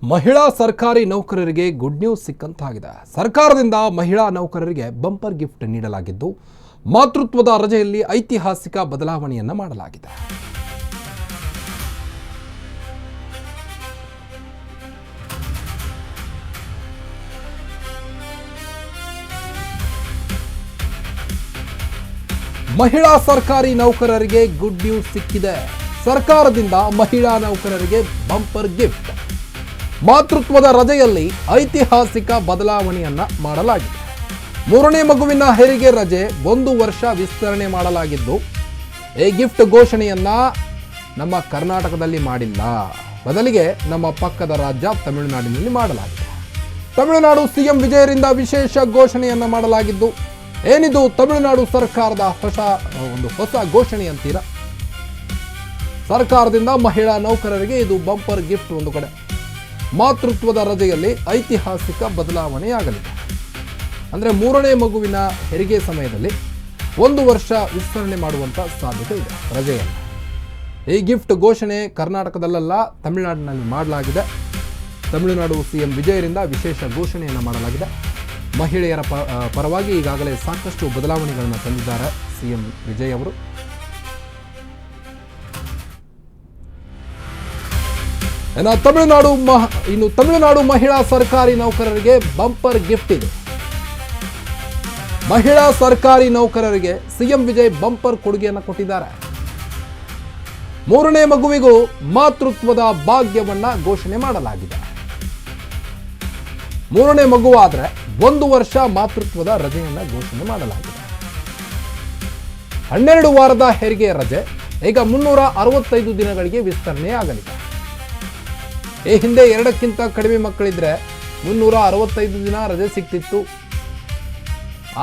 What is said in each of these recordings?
ಮಹಿಳಾ ಸರ್ಕಾರಿ ನೌಕರರಿಗೆ ಗುಡ್ ನ್ಯೂಸ್ ಸಿಕ್ಕಂತಾಗಿದೆ. ಸರ್ಕಾರದಿಂದ ಮಹಿಳಾ ನೌಕರರಿಗೆ ಬಂಪರ್ ಗಿಫ್ಟ್ ನೀಡಲಾಗಿದ್ದು, ಮಾತೃತ್ವದ ರಜೆಯಲ್ಲಿ ಐತಿಹಾಸಿಕ ಬದಲಾವಣೆಯನ್ನು ಮಾಡಲಾಗಿದೆ. ಮಹಿಳಾ ಸರ್ಕಾರಿ ನೌಕರರಿಗೆ ಗುಡ್ ನ್ಯೂಸ್ ಸಿಕ್ಕಿದೆ. ಸರ್ಕಾರದಿಂದ ಮಹಿಳಾ ನೌಕರರಿಗೆ ಬಂಪರ್ ಗಿಫ್ಟ್. ಮಾತೃತ್ವದ ರಜೆಯಲ್ಲಿ ಐತಿಹಾಸಿಕ ಬದಲಾವಣೆಯನ್ನ ಮಾಡಲಾಗಿದೆ. 3ನೇ ಮಗುವಿನ ಹೆರಿಗೆ ರಜೆ 1 ವರ್ಷ ವಿಸ್ತರಣೆ ಮಾಡಲಾಗಿದ್ದು, ಈ ಗಿಫ್ಟ್ ಘೋಷಣೆಯನ್ನ ನಮ್ಮ ಕರ್ನಾಟಕದಲ್ಲಿ ಮಾಡಿಲ್ಲ. ಬದಲಿಗೆ ನಮ್ಮ ಪಕ್ಕದ ರಾಜ್ಯ ತಮಿಳುನಾಡಿನಲ್ಲಿ ಮಾಡಲಾಗಿದೆ. ತಮಿಳುನಾಡು ಸಿಎಂ ವಿಜಯರಿಂದ ವಿಶೇಷ ಘೋಷಣೆಯನ್ನ ಮಾಡಲಾಗಿದ್ದು, ಏನಿದು ತಮಿಳುನಾಡು ಸರ್ಕಾರದ ಹೊಸ ಘೋಷಣೆ ಅಂತೀರಾ? ಸರ್ಕಾರದಿಂದ ಮಹಿಳಾ ನೌಕರರಿಗೆ ಇದು ಬಂಪರ್ ಗಿಫ್ಟ್. ಒಂದು ಕಡೆ ಮಾತೃತ್ವದ ರಜೆಯಲ್ಲಿ ಐತಿಹಾಸಿಕ ಬದಲಾವಣೆಯಾಗಲಿದೆ. ಅಂದರೆ 3ನೇ ಮಗುವಿನ ಹೆರಿಗೆ ಸಮಯದಲ್ಲಿ 1 ವರ್ಷ ವಿಸ್ತರಣೆ ಮಾಡುವಂಥ ಸಾಧ್ಯತೆ ಇದೆ ರಜೆಯನ್ನು. ಈ ಗಿಫ್ಟ್ ಘೋಷಣೆ ಕರ್ನಾಟಕದಲ್ಲ, ತಮಿಳುನಾಡಿನಲ್ಲಿ ಮಾಡಲಾಗಿದೆ. ತಮಿಳುನಾಡು ಸಿಎಂ ವಿಜಯರಿಂದ ವಿಶೇಷ ಘೋಷಣೆಯನ್ನು ಮಾಡಲಾಗಿದೆ. ಮಹಿಳೆಯರ ಪರವಾಗಿ ಈಗಾಗಲೇ ಸಾಕಷ್ಟು ಬದಲಾವಣೆಗಳನ್ನು ತಂದಿದ್ದಾರೆ ಸಿಎಂ ವಿಜಯ್ ಅವರು. ತಮಿಳುನಾಡು ಮಹಿಳಾ ಸರ್ಕಾರಿ ನೌಕರರಿಗೆ ಬಂಪರ್ ಗಿಫ್ಟ್ ಇದೆ. ಮಹಿಳಾ ಸರ್ಕಾರಿ ನೌಕರರಿಗೆ ಸಿಎಂ ವಿಜಯ್ ಬಂಪರ್ ಕೊಡುಗೆಯನ್ನು ಕೊಟ್ಟಿದ್ದಾರೆ. 3ನೇ ಮಗುವಿಗೂ ಮಾತೃತ್ವದ ಭಾಗ್ಯವನ್ನ ಘೋಷಣೆ ಮಾಡಲಾಗಿದೆ. 3ನೇ ಮಗುವಾದ್ರೆ 1 ವರ್ಷ ಮಾತೃತ್ವದ ರಜೆಯನ್ನ ಘೋಷಣೆ ಮಾಡಲಾಗಿದೆ. 12 ವಾರದ ಹೆರಿಗೆ ರಜೆ ಈಗ 365 ದಿನಗಳಿಗೆ ವಿಸ್ತರಣೆಯಾಗಲಿದೆ. ಈ ಹಿಂದೆ 2ಕ್ಕಿಂತ ಕಡಿಮೆ ಮಕ್ಕಳಿದ್ರೆ 365 ದಿನ ರಜೆ ಸಿಗ್ತಿತ್ತು.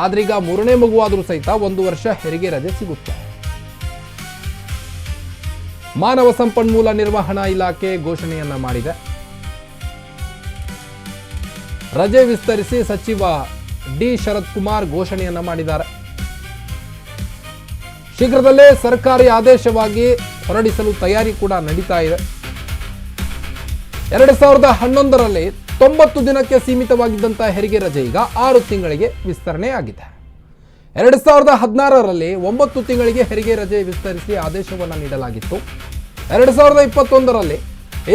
ಆದ್ರೀಗ 3ನೇ ಮಗುವಾದರೂ ಸಹಿತ 1 ವರ್ಷ ಹೆರಿಗೆ ರಜೆ ಸಿಗುತ್ತೆ. ಮಾನವ ಸಂಪನ್ಮೂಲ ನಿರ್ವಹಣಾ ಇಲಾಖೆ ಘೋಷಣೆಯನ್ನ ಮಾಡಿದೆ. ರಜೆ ವಿಸ್ತರಿಸಿ ಸಚಿವ ಡಿ ಶರತ್ ಕುಮಾರ್ ಘೋಷಣೆಯನ್ನ ಮಾಡಿದ್ದಾರೆ. ಶೀಘ್ರದಲ್ಲೇ ಸರ್ಕಾರಿ ಆದೇಶವಾಗಿ ಹೊರಡಿಸಲು ತಯಾರಿ ಕೂಡ ನಡೀತಾ ಇದೆ. 2011ರಲ್ಲಿ 90 ದಿನಕ್ಕೆ ಸೀಮಿತವಾಗಿದ್ದಂಥ ಹೆರಿಗೆ ರಜೆ ಈಗ 6 ತಿಂಗಳಿಗೆ ವಿಸ್ತರಣೆಯಾಗಿದೆ. 2016ರಲ್ಲಿ 9 ತಿಂಗಳಿಗೆ ಹೆರಿಗೆ ರಜೆ ವಿಸ್ತರಿಸಿ ಆದೇಶವನ್ನು ನೀಡಲಾಗಿತ್ತು. 2021ರಲ್ಲಿ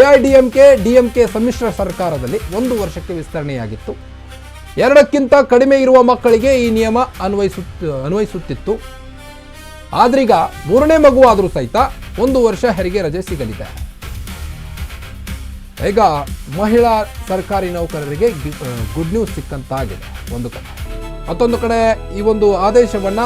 ಎಐಡಿಎಂಕೆ ಡಿಎಂಕೆ ಸಮ್ಮಿಶ್ರ ಸರ್ಕಾರದಲ್ಲಿ 1 ವರ್ಷಕ್ಕೆ ವಿಸ್ತರಣೆಯಾಗಿತ್ತು. 2ಕ್ಕಿಂತ ಕಡಿಮೆ ಇರುವ ಮಕ್ಕಳಿಗೆ ಈ ನಿಯಮ ಅನ್ವಯಿಸುತ್ತಿತ್ತು. ಆದ್ರೀಗ 3ನೇ ಮಗುವಾದರೂ ಸಹಿತ 1 ವರ್ಷ ಹೆರಿಗೆ ರಜೆ ಸಿಗಲಿದೆ. ಈಗ ಮಹಿಳಾ ಸರ್ಕಾರಿ ನೌಕರರಿಗೆ ಗುಡ್ ನ್ಯೂಸ್ ಸಿಕ್ಕಂತಾಗಿದೆ ಒಂದು ಕಡೆ. ಮತ್ತೊಂದು ಕಡೆ ಈ ಒಂದು ಆದೇಶವನ್ನ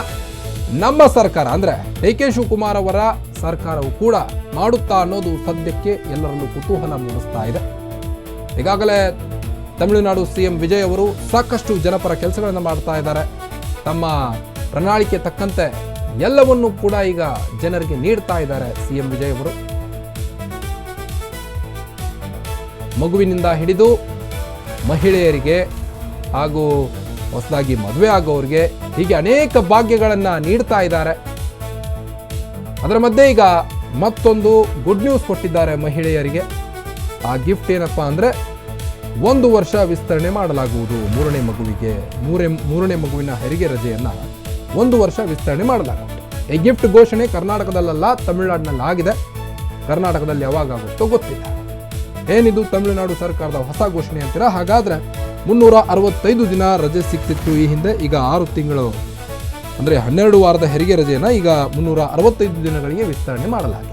ನಮ್ಮ ಸರ್ಕಾರ ಅಂದ್ರೆ ಡಿ ಕೆ ಶಿವಕುಮಾರ್ ಅವರ ಸರ್ಕಾರವು ಕೂಡ ಮಾಡುತ್ತಾ ಅನ್ನೋದು ಸದ್ಯಕ್ಕೆ ಎಲ್ಲರಲ್ಲೂ ಕುತೂಹಲ ಮೂಡಿಸ್ತಾ ಇದೆ. ಈಗಾಗಲೇ ತಮಿಳುನಾಡು ಸಿಎಂ ವಿಜಯ್ ಅವರು ಸಾಕಷ್ಟು ಜನಪರ ಕೆಲಸಗಳನ್ನು ಮಾಡ್ತಾ ಇದ್ದಾರೆ. ತಮ್ಮ ಪ್ರಣಾಳಿಕೆ ತಕ್ಕಂತೆ ಎಲ್ಲವನ್ನೂ ಕೂಡ ಈಗ ಜನರಿಗೆ ನೀಡ್ತಾ ಇದ್ದಾರೆ ಸಿಎಂ ವಿಜಯ್ ಅವರು. ಮಗುವಿನಿಂದ ಹಿಡಿದು ಮಹಿಳೆಯರಿಗೆ ಹಾಗೂ ಹೊಸದಾಗಿ ಮದುವೆ ಆಗೋರಿಗೆ ಹೀಗೆ ಅನೇಕ ಭಾಗ್ಯಗಳನ್ನು ನೀಡ್ತಾ ಇದ್ದಾರೆ. ಅದರ ಮಧ್ಯೆ ಈಗ ಮತ್ತೊಂದು ಗುಡ್ ನ್ಯೂಸ್ ಕೊಟ್ಟಿದ್ದಾರೆ ಮಹಿಳೆಯರಿಗೆ. ಆ ಗಿಫ್ಟ್ ಏನಪ್ಪ ಅಂದರೆ 1 ವರ್ಷ ವಿಸ್ತರಣೆ ಮಾಡಲಾಗುವುದು. 3ನೇ ಮಗುವಿಗೆ 3ನೇ ಮಗುವಿನ ಹೆರಿಗೆ ರಜೆಯನ್ನು 1 ವರ್ಷ ವಿಸ್ತರಣೆ ಮಾಡಲಾಗುತ್ತೆ. ಈ ಗಿಫ್ಟ್ ಘೋಷಣೆ ಕರ್ನಾಟಕದಲ್ಲ, ತಮಿಳುನಾಡಿನಲ್ಲಿ ಆಗಿದೆ. ಕರ್ನಾಟಕದಲ್ಲಿ ಯಾವಾಗುತ್ತೋ ಗೊತ್ತಿಲ್ಲ. ಏನಿದು ತಮಿಳುನಾಡು ಸರ್ಕಾರದ ಹೊಸ ಘೋಷಣೆ ಅಂತೀರಾ? ಹಾಗಾದ್ರೆ 365 ದಿನ ರಜೆ ಸಿಗ್ತಿತ್ತು ಈ ಹಿಂದೆ. ಈಗ 6 ತಿಂಗಳು ಅಂದರೆ 12 ವಾರದ ಹೆರಿಗೆ ರಜೆಯನ್ನು ಈಗ 365 ದಿನಗಳಿಗೆ ವಿಸ್ತರಣೆ ಮಾಡಲಾಗಿದೆ.